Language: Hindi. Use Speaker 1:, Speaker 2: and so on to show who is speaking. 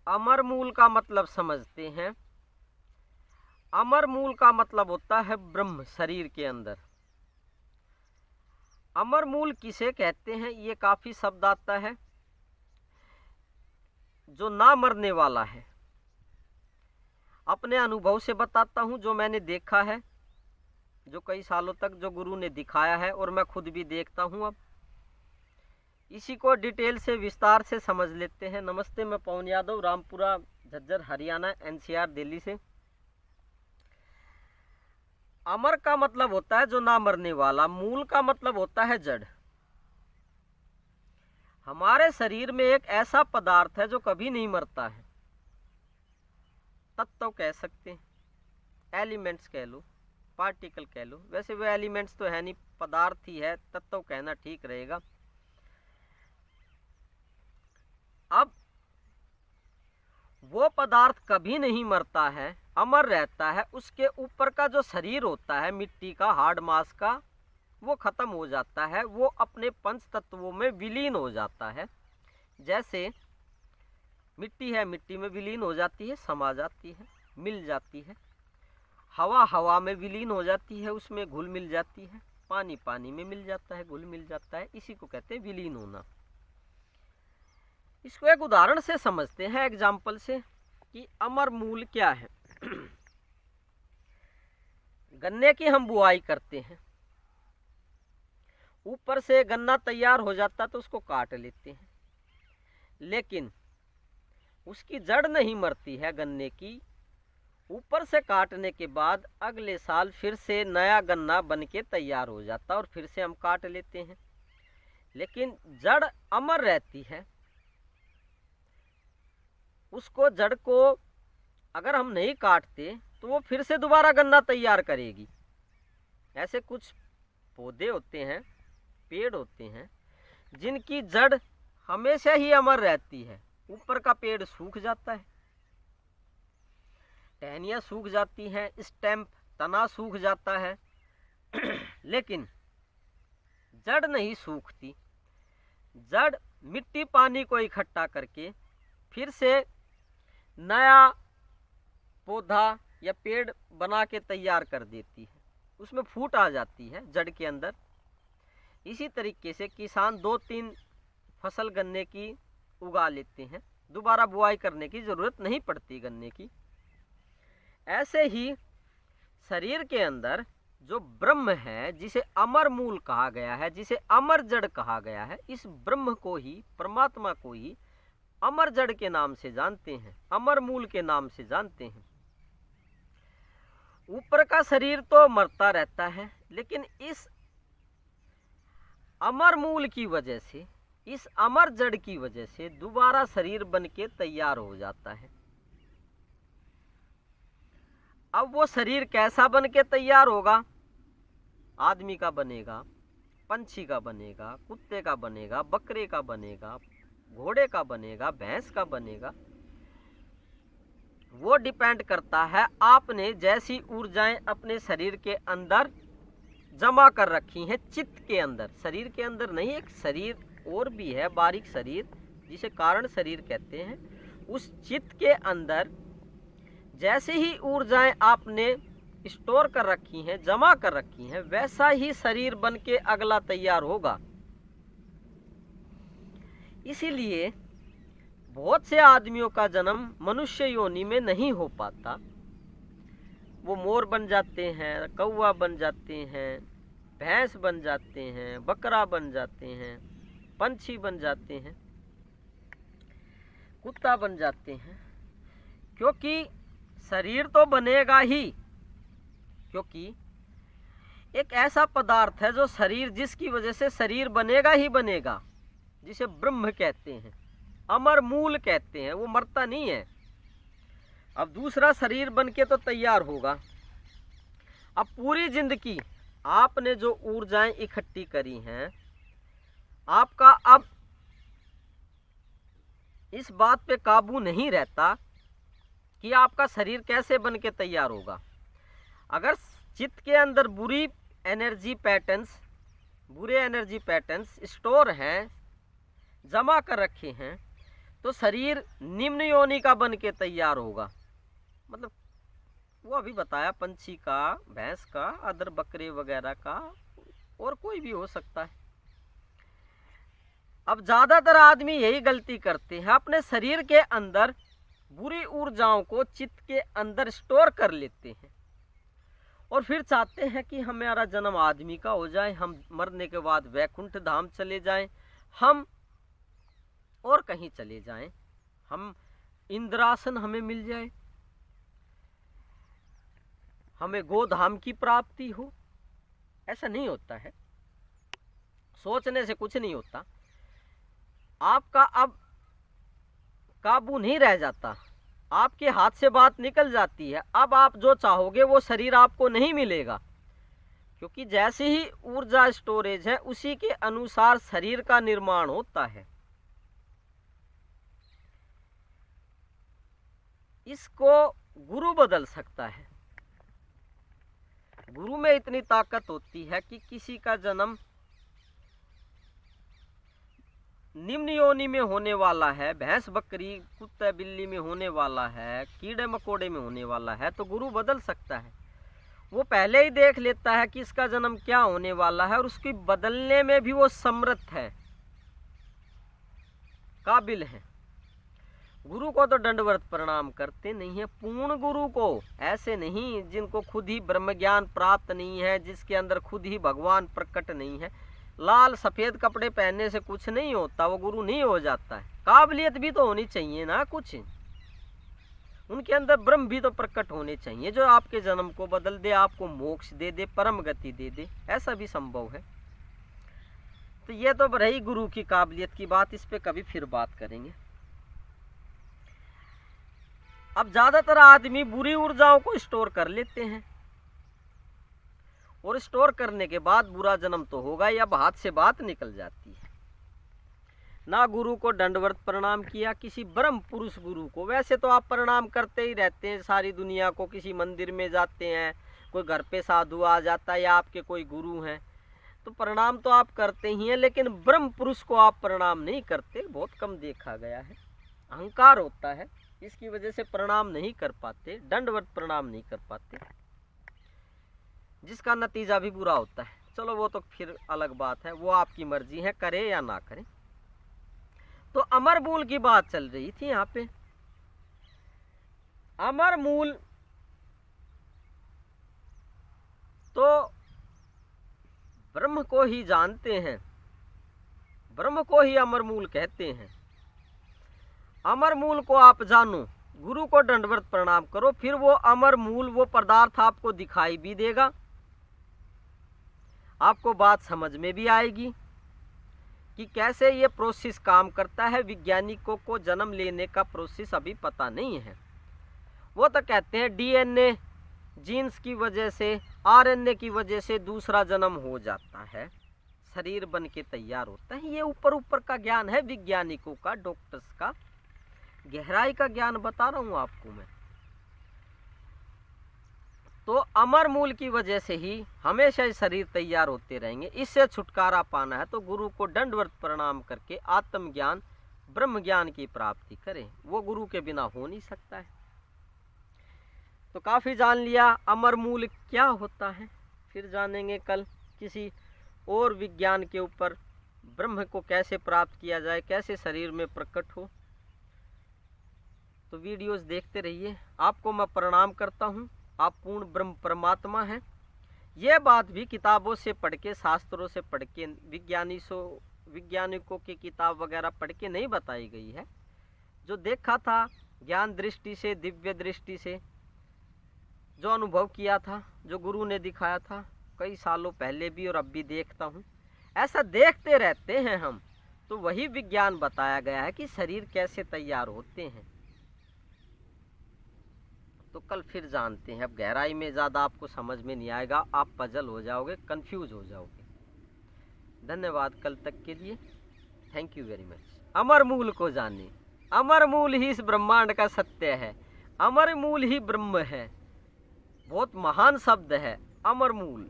Speaker 1: अमर मूल का मतलब समझते हैं। अमर मूल का मतलब होता है ब्रह्म शरीर के अंदर। अमर मूल किसे कहते हैं, ये काफी शब्द आता है। जो ना मरने वाला है, अपने अनुभव से बताता हूं, जो मैंने देखा है, जो कई सालों तक जो गुरु ने दिखाया है और मैं खुद भी देखता हूं। अब इसी को डिटेल से विस्तार से समझ लेते हैं। नमस्ते, मैं पवन यादव, रामपुरा झज्जर हरियाणा, एनसीआर दिल्ली से। अमर का मतलब होता है जो ना मरने वाला। मूल का मतलब होता है जड़। हमारे शरीर में एक ऐसा पदार्थ है जो कभी नहीं मरता है। तत्व कह सकते हैं, एलिमेंट्स कह लो, पार्टिकल कह लो। वैसे वो एलिमेंट्स तो है नहीं, पदार्थ ही है, तत्व कहना ठीक रहेगा। अब वो पदार्थ कभी नहीं मरता है, अमर रहता है। उसके ऊपर का जो शरीर होता है मिट्टी का, हार्ड मास का, वो खत्म हो जाता है। वो अपने पंच तत्वों में विलीन हो जाता है। जैसे मिट्टी है, मिट्टी में विलीन हो जाती है, समा जाती है, मिल जाती है। हवा हवा में विलीन हो जाती है, उसमें घुल मिल जाती है। पानी पानी में मिल जाता है, घुल मिल जाता है। इसी को कहते हैं विलीन होना। इसको एक उदाहरण से समझते हैं, एग्जाम्पल से, कि अमर मूल क्या है। गन्ने की हम बुआई करते हैं, ऊपर से गन्ना तैयार हो जाता तो उसको काट लेते हैं, लेकिन उसकी जड़ नहीं मरती है गन्ने की। ऊपर से काटने के बाद अगले साल फिर से नया गन्ना बन के तैयार हो जाता और फिर से हम काट लेते हैं, लेकिन जड़ अमर रहती है। उसको, जड़ को अगर हम नहीं काटते तो वो फिर से दोबारा गन्ना तैयार करेगी। ऐसे कुछ पौधे होते हैं, पेड़ होते हैं, जिनकी जड़ हमेशा ही अमर रहती है। ऊपर का पेड़ सूख जाता है, टहनियाँ सूख जाती हैं, स्टेम, तना सूख जाता है, लेकिन जड़ नहीं सूखती। जड़ मिट्टी पानी को इकट्ठा करके फिर से नया पौधा या पेड़ बना के तैयार कर देती है। उसमें फूट आ जाती है जड़ के अंदर। इसी तरीके से किसान 2-3 फसल गन्ने की उगा लेते हैं, दोबारा बुआई करने की जरूरत नहीं पड़ती गन्ने की। ऐसे ही शरीर के अंदर जो ब्रह्म है, जिसे अमर मूल कहा गया है, जिसे अमर जड़ कहा गया है, इस ब्रह्म को ही, परमात्मा को ही अमर जड़ के नाम से जानते हैं, अमर मूल के नाम से जानते हैं। ऊपर का शरीर तो मरता रहता है, लेकिन इस अमर मूल की वजह से, इस अमर जड़ की वजह से दोबारा शरीर बन के तैयार हो जाता है। अब वो शरीर कैसा बन के तैयार होगा? आदमी का बनेगा, पंछी का बनेगा, कुत्ते का बनेगा, बकरे का बनेगा, घोड़े का बनेगा, भैंस का बनेगा। वो डिपेंड करता है आपने जैसी ऊर्जाएं अपने शरीर के अंदर जमा कर रखी हैं। चित्त के अंदर, शरीर के अंदर नहीं, एक शरीर और भी है, बारीक शरीर, जिसे कारण शरीर कहते हैं। उस चित्त के अंदर जैसे ही ऊर्जाएं आपने स्टोर कर रखी हैं, जमा कर रखी हैं, वैसा ही शरीर बन के अगला तैयार होगा। इसीलिए बहुत से आदमियों का जन्म मनुष्य योनि में नहीं हो पाता। वो मोर बन जाते हैं, कौवा बन जाते हैं, भैंस बन जाते हैं, बकरा बन जाते हैं, पंछी बन जाते हैं, कुत्ता बन जाते हैं। क्योंकि शरीर तो बनेगा ही, क्योंकि एक ऐसा पदार्थ है जो शरीर, जिसकी वजह से शरीर बनेगा ही बनेगा, जिसे ब्रह्म कहते हैं, अमर मूल कहते हैं। वो मरता नहीं है। अब दूसरा शरीर बन के तो तैयार होगा। अब पूरी जिंदगी आपने जो ऊर्जाएं इकट्ठी करी हैं, आपका अब इस बात पे काबू नहीं रहता कि आपका शरीर कैसे बन के तैयार होगा। अगर चित्त के अंदर बुरे एनर्जी पैटर्न्स स्टोर हैं, जमा कर रखे हैं, तो शरीर निम्न योनि का बन के तैयार होगा। मतलब वो अभी बताया, पंछी का, भैंस का, अदर बकरे वगैरह का, और कोई भी हो सकता है। अब ज्यादातर आदमी यही गलती करते हैं, अपने शरीर के अंदर बुरी ऊर्जाओं को चित्त के अंदर स्टोर कर लेते हैं और फिर चाहते हैं कि हमारा जन्म आदमी का हो जाए, हम मरने के बाद वैकुंठ धाम चले जाएं, हम और कहीं चले जाएं, हम इंद्रासन हमें मिल जाए, हमें गोधाम की प्राप्ति हो। ऐसा नहीं होता है, सोचने से कुछ नहीं होता। आपका अब काबू नहीं रह जाता, आपके हाथ से बात निकल जाती है। अब आप जो चाहोगे वो शरीर आपको नहीं मिलेगा, क्योंकि जैसे ही ऊर्जा स्टोरेज है उसी के अनुसार शरीर का निर्माण होता है। इसको गुरु बदल सकता है। गुरु में इतनी ताकत होती है कि किसी का जन्म निम्न योनि में होने वाला है, भैंस बकरी कुत्ते बिल्ली में होने वाला है, कीड़े मकोड़े में होने वाला है, तो गुरु बदल सकता है। वो पहले ही देख लेता है कि इसका जन्म क्या होने वाला है और उसकी बदलने में भी वो समर्थ है, काबिल है। गुरु को तो दंडवत प्रणाम करते नहीं है, पूर्ण गुरु को, ऐसे नहीं जिनको खुद ही ब्रह्म ज्ञान प्राप्त नहीं है, जिसके अंदर खुद ही भगवान प्रकट नहीं है। लाल सफेद कपड़े पहनने से कुछ नहीं होता, वो गुरु नहीं हो जाता है। काबिलियत भी तो होनी चाहिए ना, कुछ उनके अंदर ब्रह्म भी तो प्रकट होने चाहिए, जो आपके जन्म को बदल दे, आपको मोक्ष दे दे, परम गति दे दे। ऐसा भी संभव है। तो ये तो रही गुरु की काबिलियत की बात, इस पे कभी फिर बात करेंगे। अब ज्यादातर आदमी बुरी ऊर्जाओं को स्टोर कर लेते हैं और स्टोर करने के बाद बुरा जन्म तो होगा ही, अब हाथ से बात निकल जाती है। ना गुरु को दंडवत प्रणाम किया, किसी ब्रह्म पुरुष गुरु को। वैसे तो आप प्रणाम करते ही रहते हैं सारी दुनिया को, किसी मंदिर में जाते हैं, कोई घर पे साधु आ जाता है या आपके कोई गुरु हैं तो प्रणाम तो आप करते ही हैं, लेकिन ब्रह्म पुरुष को आप प्रणाम नहीं करते, बहुत कम देखा गया है। अहंकार होता है, इसकी वजह से प्रणाम नहीं कर पाते, दंडवत प्रणाम नहीं कर पाते, जिसका नतीजा भी बुरा होता है। चलो वो तो फिर अलग बात है, वो आपकी मर्जी है, करे या ना करे। तो अमर मूल की बात चल रही थी यहाँ पे। अमर मूल तो ब्रह्म को ही जानते हैं, ब्रह्म को ही अमर मूल कहते हैं। अमर मूल को आप जानो, गुरु को दंडवत प्रणाम करो, फिर वो अमर मूल, वो पदार्थ आपको दिखाई भी देगा, आपको बात समझ में भी आएगी कि कैसे ये प्रोसेस काम करता है। वैज्ञानिकों को जन्म लेने का प्रोसेस अभी पता नहीं है। वो तो कहते हैं डीएनए जीन्स की वजह से, आरएनए की वजह से दूसरा जन्म हो जाता है, शरीर बन के तैयार होता है। ये ऊपर ऊपर का ज्ञान है वैज्ञानिकों का, डॉक्टर्स का। गहराई का ज्ञान बता रहा हूँ आपको मैं। तो अमर मूल की वजह से ही हमेशा शरीर तैयार होते रहेंगे। इससे छुटकारा पाना है तो गुरु को दंडवत प्रणाम करके आत्मज्ञान, ब्रह्म ज्ञान की प्राप्ति करें। वो गुरु के बिना हो नहीं सकता है। तो काफ़ी जान लिया अमर मूल क्या होता है। फिर जानेंगे कल किसी और विज्ञान के ऊपर, ब्रह्म को कैसे प्राप्त किया जाए, कैसे शरीर में प्रकट हो। तो वीडियोस देखते रहिए। आपको मैं प्रणाम करता हूँ, आप पूर्ण ब्रह्म परमात्मा हैं। ये बात भी किताबों से पढ़ के, शास्त्रों से पढ़ के, वैज्ञानिकों की किताब वगैरह पढ़ के नहीं बताई गई है। जो देखा था ज्ञान दृष्टि से, दिव्य दृष्टि से, जो अनुभव किया था, जो गुरु ने दिखाया था कई सालों पहले भी और अब भी देखता हूँ। ऐसा देखते रहते हैं हम, तो वही विज्ञान बताया गया है कि शरीर कैसे तैयार होते हैं। तो कल फिर जानते हैं। अब गहराई में ज़्यादा आपको समझ में नहीं आएगा, आप पजल हो जाओगे, कंफ्यूज हो जाओगे। धन्यवाद कल तक के लिए, थैंक यू वेरी मच। अमर मूल को जाने, अमर मूल ही इस ब्रह्मांड का सत्य है, अमर मूल ही ब्रह्म है। बहुत महान शब्द है अमर मूल।